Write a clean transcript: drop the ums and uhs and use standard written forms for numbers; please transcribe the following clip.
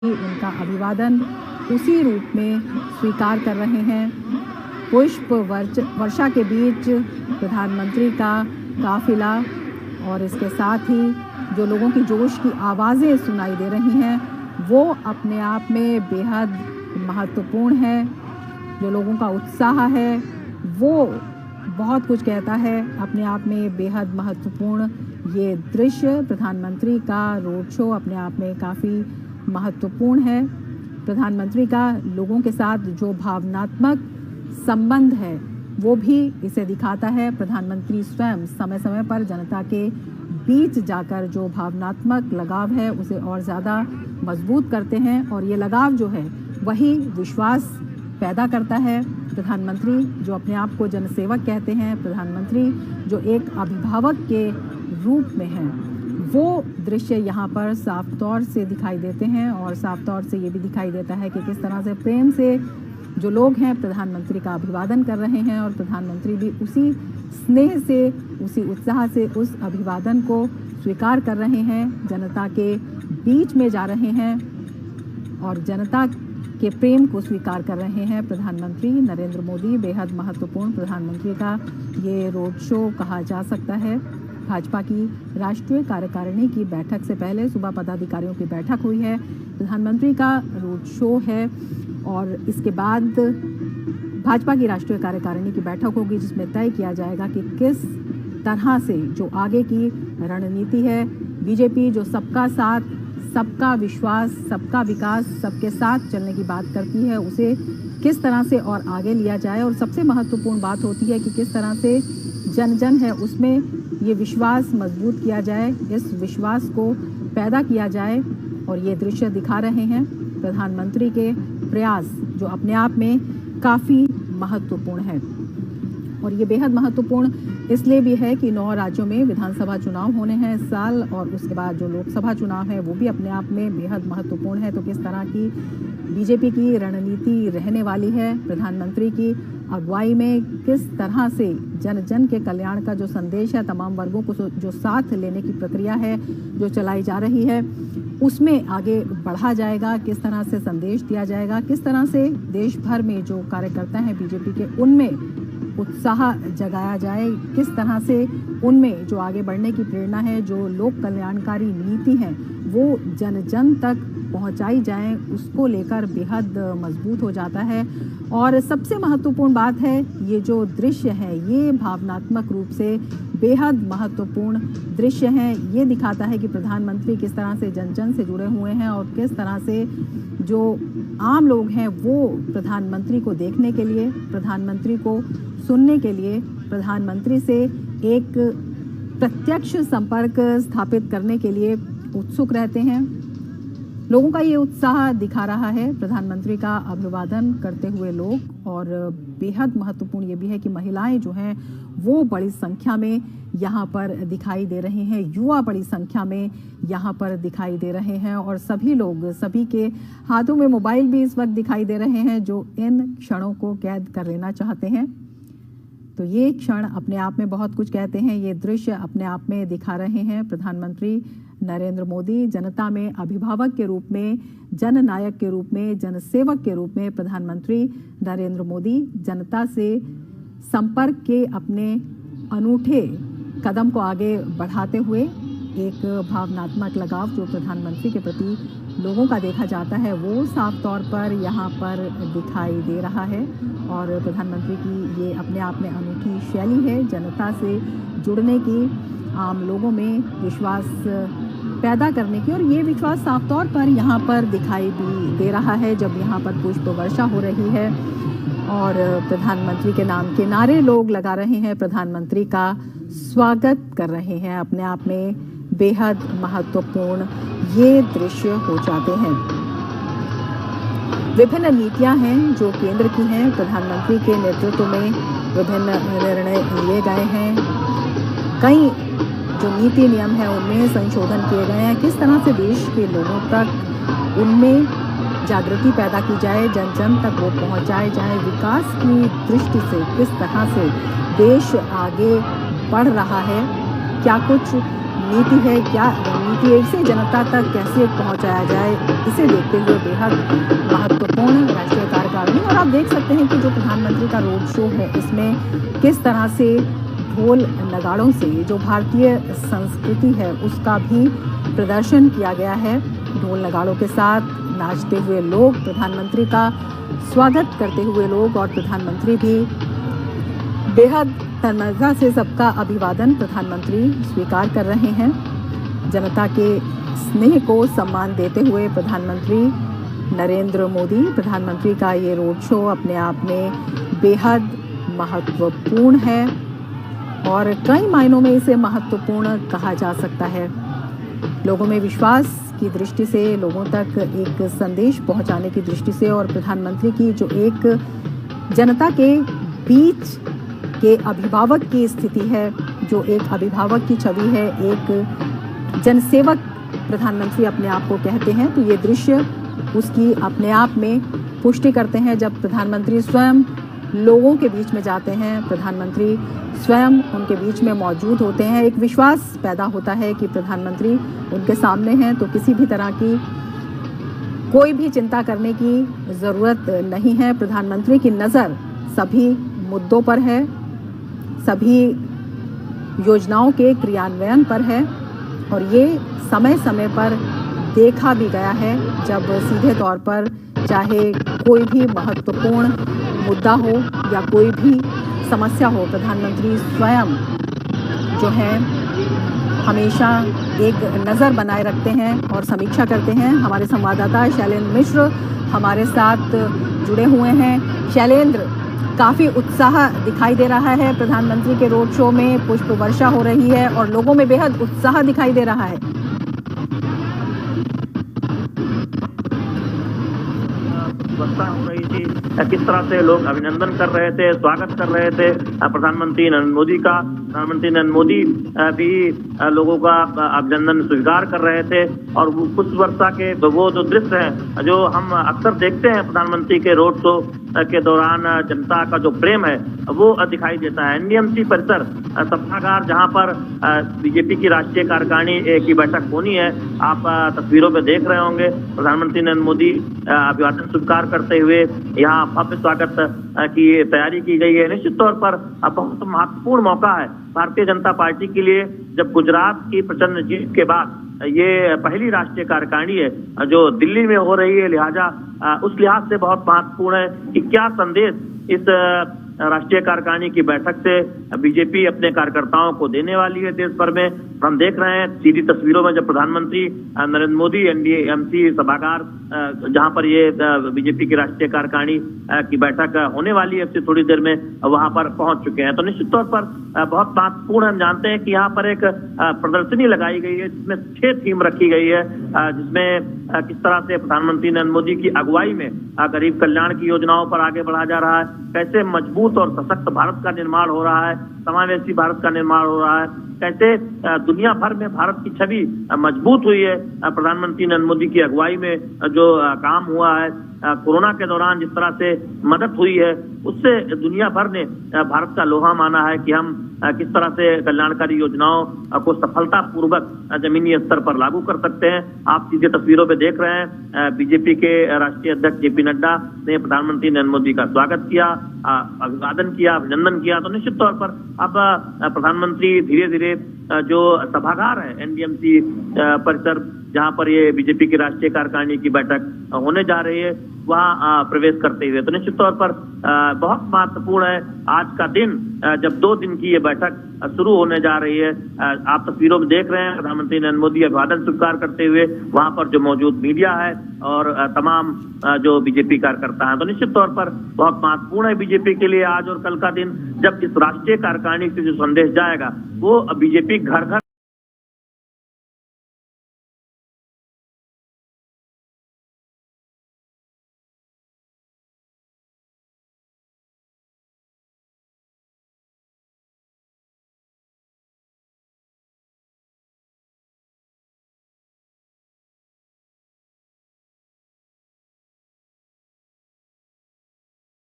उनका अभिवादन उसी रूप में स्वीकार कर रहे हैं। पुष्प वर्षा के बीच प्रधानमंत्री का काफिला और इसके साथ ही जो लोगों की जोश की आवाज़ें सुनाई दे रही हैं वो अपने आप में बेहद महत्वपूर्ण है। जो लोगों का उत्साह है वो बहुत कुछ कहता है, अपने आप में बेहद महत्वपूर्ण ये दृश्य। प्रधानमंत्री का रोड शो अपने आप में काफ़ी महत्वपूर्ण है। प्रधानमंत्री का लोगों के साथ जो भावनात्मक संबंध है वो भी इसे दिखाता है। प्रधानमंत्री स्वयं समय समय पर जनता के बीच जाकर जो भावनात्मक लगाव है उसे और ज़्यादा मजबूत करते हैं और ये लगाव जो है वही विश्वास पैदा करता है। प्रधानमंत्री जो अपने आप को जनसेवक कहते हैं, प्रधानमंत्री जो एक अभिभावक के रूप में हैं, वो दृश्य यहाँ पर साफ तौर से दिखाई देते हैं। और साफ तौर से ये भी दिखाई देता है कि किस तरह से प्रेम से जो लोग हैं प्रधानमंत्री का अभिवादन कर रहे हैं और प्रधानमंत्री भी उसी स्नेह से, उसी उत्साह से उस अभिवादन को स्वीकार कर रहे हैं। जनता के बीच में जा रहे हैं और जनता के प्रेम को स्वीकार कर रहे हैं। प्रधानमंत्री नरेंद्र मोदी बेहद महत्वपूर्ण प्रधानमंत्री का ये रोड शो कहा जा सकता है। भाजपा की राष्ट्रीय कार्यकारिणी की बैठक से पहले सुबह पदाधिकारियों की बैठक हुई है। प्रधानमंत्री का रोड शो है और इसके बाद भाजपा की राष्ट्रीय कार्यकारिणी की बैठक होगी जिसमें तय किया जाएगा कि किस तरह से जो आगे की रणनीति है, बीजेपी जो सबका साथ, सबका विश्वास, सबका विकास, सबके साथ चलने की बात करती है, उसे किस तरह से और आगे लिया जाए। और सबसे महत्वपूर्ण बात होती है कि किस तरह से जन जन है उसमें ये विश्वास मजबूत किया जाए, इस विश्वास को पैदा किया जाए। और ये दृश्य दिखा रहे हैं प्रधानमंत्री के प्रयास जो अपने आप में काफ़ी महत्वपूर्ण है। और ये बेहद महत्वपूर्ण इसलिए भी है कि 9 राज्यों में विधानसभा चुनाव होने हैं इस साल और उसके बाद जो लोकसभा चुनाव है वो भी अपने आप में बेहद महत्वपूर्ण है। तो किस तरह की बीजेपी की रणनीति रहने वाली है, प्रधानमंत्री की अगुवाई में किस तरह से जन जन के कल्याण का जो संदेश है, तमाम वर्गों को जो साथ लेने की प्रक्रिया है जो चलाई जा रही है उसमें आगे बढ़ा जाएगा, किस तरह से संदेश दिया जाएगा, किस तरह से देश भर में जो कार्यकर्ता हैं बीजेपी के उनमें उत्साह जगाया जाए, किस तरह से उनमें जो आगे बढ़ने की प्रेरणा है, जो लोक कल्याणकारी नीति है वो जन जन तक पहुंचाई जाए, उसको लेकर बेहद मजबूत हो जाता है। और सबसे महत्वपूर्ण बात है ये जो दृश्य है ये भावनात्मक रूप से बेहद महत्वपूर्ण दृश्य है। ये दिखाता है कि प्रधानमंत्री किस तरह से जन जन से जुड़े हुए हैं और किस तरह से जो आम लोग हैं वो प्रधानमंत्री को देखने के लिए, प्रधानमंत्री को सुनने के लिए, प्रधानमंत्री से एक प्रत्यक्ष संपर्क स्थापित करने के लिए उत्सुक रहते हैं। लोगों का ये उत्साह दिखा रहा है प्रधानमंत्री का अभिवादन करते हुए लोग। और बेहद महत्वपूर्ण ये भी है कि महिलाएं जो हैं वो बड़ी संख्या में यहाँ पर दिखाई दे रहे हैं, युवा बड़ी संख्या में यहाँ पर दिखाई दे रहे हैं और सभी लोग, सभी के हाथों में मोबाइल भी इस वक्त दिखाई दे रहे हैं जो इन क्षणों को कैद कर लेना चाहते हैं। तो ये क्षण अपने आप में बहुत कुछ कहते हैं, ये दृश्य अपने आप में दिखा रहे हैं प्रधानमंत्री नरेंद्र मोदी जनता में अभिभावक के रूप में, जननायक के रूप में, जनसेवक के रूप में प्रधानमंत्री नरेंद्र मोदी जनता से संपर्क के अपने अनूठे कदम को आगे बढ़ाते हुए एक भावनात्मक लगाव जो प्रधानमंत्री के प्रति लोगों का देखा जाता है वो साफ तौर पर यहाँ पर दिखाई दे रहा है। और प्रधानमंत्री की ये अपने आप में अनूठी शैली है जनता से जुड़ने की, आम लोगों में विश्वास पैदा करने की। और ये विश्वास साफ तौर पर यहाँ पर दिखाई भी दे रहा है जब यहाँ पर पुष्प वर्षा हो रही है और प्रधानमंत्री के नाम के नारे लोग लगा रहे हैं, प्रधानमंत्री का स्वागत कर रहे हैं। अपने आप में बेहद महत्वपूर्ण ये दृश्य हो जाते हैं। विभिन्न नीतियां हैं जो केंद्र की हैं, प्रधानमंत्री के नेतृत्व में विभिन्न निर्णय लिए गए हैं। कई जो नीति नियम है उनमें संशोधन किए गए हैं। किस तरह से देश के लोगों तक उनमें जागृति पैदा की जाए, जन जन तक वो पहुंचाए जाए, विकास की दृष्टि से किस तरह से देश आगे बढ़ रहा है, क्या कुछ रणनीति है, क्या रणनीति है, इसे जनता तक कैसे पहुंचाया जाए, इसे देखते हुए बेहद महत्वपूर्ण राष्ट्रीय कार्यकारिणी। और आप देख सकते हैं कि जो प्रधानमंत्री का रोड शो है, इसमें किस तरह से ढोल नगाड़ों से जो भारतीय संस्कृति है उसका भी प्रदर्शन किया गया है। ढोल नगाड़ों के साथ नाचते हुए लोग, प्रधानमंत्री का स्वागत करते हुए लोग, और प्रधानमंत्री भी बेहद तन्मयता से सबका अभिवादन प्रधानमंत्री स्वीकार कर रहे हैं। जनता के स्नेह को सम्मान देते हुए प्रधानमंत्री नरेंद्र मोदी, प्रधानमंत्री का ये रोड शो अपने आप में बेहद महत्वपूर्ण है और कई मायनों में इसे महत्वपूर्ण कहा जा सकता है। लोगों में विश्वास की दृष्टि से, लोगों तक एक संदेश पहुंचाने की दृष्टि से, और प्रधानमंत्री की जो एक जनता के बीच के अभिभावक की स्थिति है, जो एक अभिभावक की छवि है, एक जनसेवक प्रधानमंत्री अपने आप को कहते हैं, तो ये दृश्य उसकी अपने आप में पुष्टि करते हैं। जब प्रधानमंत्री स्वयं लोगों के बीच में जाते हैं, प्रधानमंत्री स्वयं उनके बीच में मौजूद होते हैं, एक विश्वास पैदा होता है कि प्रधानमंत्री उनके सामने हैं, तो किसी भी तरह की कोई भी चिंता करने की ज़रूरत नहीं है। प्रधानमंत्री की नज़र सभी मुद्दों पर है, सभी योजनाओं के क्रियान्वयन पर है, और ये समय समय पर देखा भी गया है जब सीधे तौर पर चाहे कोई भी महत्वपूर्ण मुद्दा हो या कोई भी समस्या हो, प्रधानमंत्री स्वयं जो है हमेशा एक नज़र बनाए रखते हैं और समीक्षा करते हैं। हमारे संवाददाता शैलेंद्र मिश्र हमारे साथ जुड़े हुए हैं। शैलेंद्र, काफ़ी उत्साह दिखाई दे रहा है प्रधानमंत्री के रोड शो में, पुष्प वर्षा हो रही है और लोगों में बेहद उत्साह दिखाई दे रहा है। वर्षा हो रही थी, किस तरह से लोग अभिनंदन कर रहे थे, स्वागत कर रहे थे प्रधानमंत्री नरेंद्र मोदी का। प्रधानमंत्री नरेंद्र मोदी भी लोगों का अभिनंदन स्वीकार कर रहे थे, और पुष्प वर्षा के वो जो दृश्य है जो हम अक्सर देखते हैं प्रधानमंत्री के रोड शो के दौरान, जनता का जो प्रेम है वो दिखाई देता है। एनडीएमसी परिसर सभागार, जहां पर बीजेपी की राष्ट्रीय कार्यकारिणी की बैठक होनी है, आप तस्वीरों में देख रहे होंगे। प्रधानमंत्री नरेंद्र मोदी अभिवादन स्वीकार करते हुए यहाँ भव्य स्वागत की तैयारी की गई है। निश्चित तौर पर बहुत महत्वपूर्ण मौका है भारतीय जनता पार्टी के लिए, जब गुजरात की प्रचंड जीत के बाद ये पहली राष्ट्रीय कार्यकारिणी है जो दिल्ली में हो रही है। लिहाजा उस लिहाज से बहुत महत्वपूर्ण है कि क्या संदेश इस राष्ट्रीय कार्यकारिणी की बैठक से बीजेपी अपने कार्यकर्ताओं को देने वाली है देश भर में। हम देख रहे हैं सीधी तस्वीरों में जब प्रधानमंत्री नरेंद्र मोदी एनडीएमसी सभागार, जहां पर ये बीजेपी की राष्ट्रीय कार्यकारिणी की बैठक होने वाली है थोड़ी देर में, वहां पर पहुंच चुके हैं। तो निश्चित तौर पर बहुत महत्वपूर्ण, हम जानते हैं कि यहाँ पर एक प्रदर्शनी लगाई गई है जिसमें 6 थीम रखी गई है, जिसमें किस तरह से प्रधानमंत्री नरेंद्र मोदी की अगुवाई में गरीब कल्याण की योजनाओं पर आगे बढ़ा जा रहा है, कैसे मजबूत और सशक्त भारत का निर्माण हो रहा है, समावेशी भारत का निर्माण हो रहा है, कैसे दुनिया भर में भारत की छवि मजबूत हुई है प्रधानमंत्री नरेंद्र मोदी की अगुवाई में जो काम हुआ है। कोरोना के दौरान जिस तरह से मदद हुई है, उससे दुनिया भर ने भारत का लोहा माना है कि हम किस तरह से कल्याणकारी योजनाओं को सफलतापूर्वक जमीनी स्तर पर लागू कर सकते हैं। आप सीधे तस्वीरों में देख रहे हैं बीजेपी के राष्ट्रीय अध्यक्ष जेपी नड्डा ने प्रधानमंत्री नरेंद्र मोदी का स्वागत किया, अभिवादन किया, अभिनंदन किया। तो निश्चित तौर पर अब प्रधानमंत्री धीरे धीरे जो सभागार है एनडीएमसी परिसर, जहां पर ये बीजेपी की राष्ट्रीय कार्यकारिणी की बैठक होने जा रही है, वहां प्रवेश करते हुए। तो निश्चित तौर पर बहुत महत्वपूर्ण है आज का दिन, जब 2 दिन की ये बैठक शुरू होने जा रही है। आप तस्वीरों में देख रहे हैं प्रधानमंत्री नरेंद्र मोदी अभिवादन स्वीकार करते हुए, वहां पर जो मौजूद मीडिया है और तमाम जो बीजेपी कार्यकर्ता हैं। तो निश्चित तौर पर बहुत महत्वपूर्ण है बीजेपी के लिए आज और कल का दिन, जब इस राष्ट्रीय कार्यकारिणी से जो संदेश जाएगा वो बीजेपी घर घर